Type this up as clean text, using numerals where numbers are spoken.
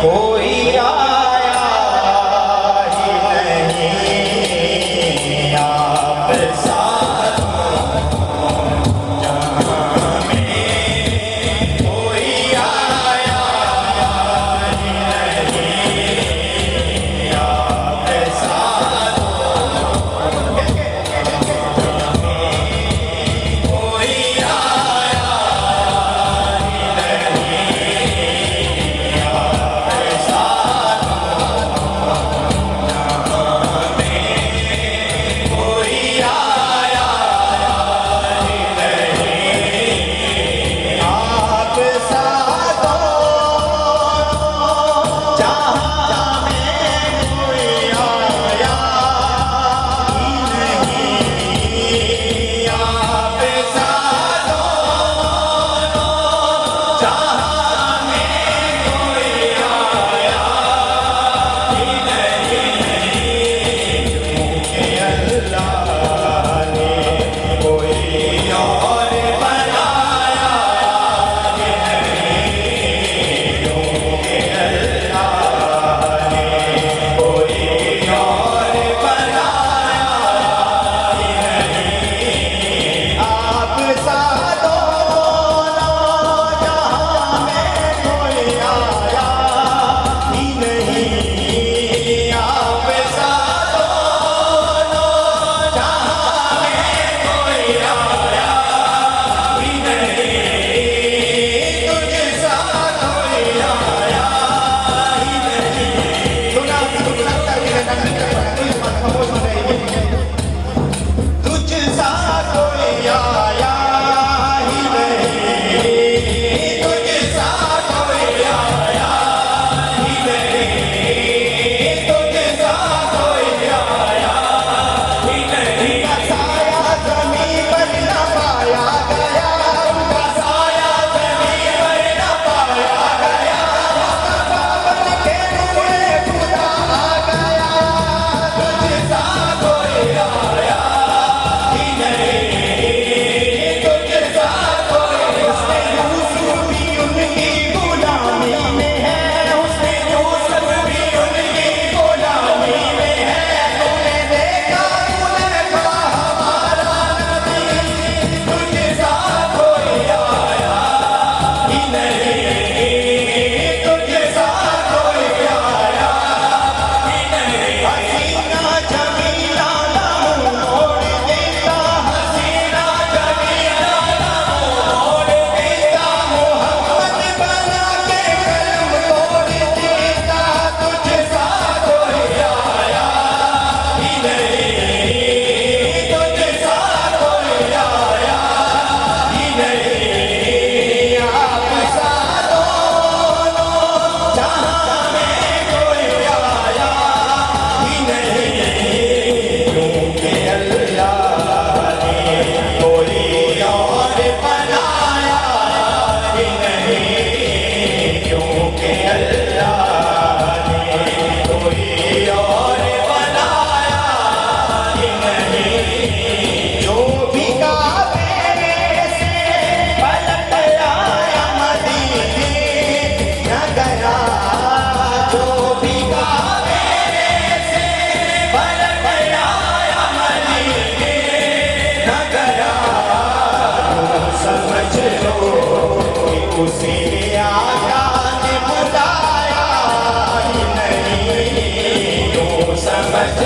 कोई आया ही नहीं आप साथ जहाँ में कोई आया ही नहीं आप साथ कोई आया ही नहीं आप साथ जहाँ में कोई आया ही नहीं आप साथ जहाँ में कोई आया ही नहीं आप साथ जहाँ में कोई आया ही नहीं क्योंकि अल्लाह ने कोई और बनाया ही नहीं क्योंकि अल्लाह ने कोई और बनाया ही नहीं आप साधो जहाँ में कोई आया ही नहीं आप साधो जहाँ में कोई आया ही नहीं तुझ सा कोई आया ही नहीं सुना तुझ सा कोई आया ही नहीं तुझ सा कोई आया ही नहीं तुझ सा कोई आया ही नहीं उनका साया ज़मीं पर न पाया गया उनका साया ज़मीं पर न पाया गया बन के नूरे खुदा आ गया तुझ सा कोई आया ही नहीं तुझ सा कोई उसने यूसुफ भी उनकी गुलामी में है उसने यूसुफ भी उनकी गुलामी में है तूने देखा तूने कहा हमारा नबी तुझ सा कोई आया ही नहीं तुझ सा कोई आया ही नहीं हसीना जमीला नाम मोड़ देता हसीना जमीला नाम मोड़ देता मोहम्मद बना के कलम तोड़ देता तुझ सा कोई आया ही नहीं तुझ सा कोई आया ही नहीं आप साधो जहाँ में कोई आया ही नहीं क्योंकि अल्लाह ने कोई और बनाया ही नहीं क्योंकि अल्लाह ने कोई और बनाया ही नहीं जो भी काबे से पलट आया मदीने न गया जो भी काबे से पलट आया मदीने न गया यूं समझ लो कि उसी आका ने बुलाया ही नहीं यूं समझ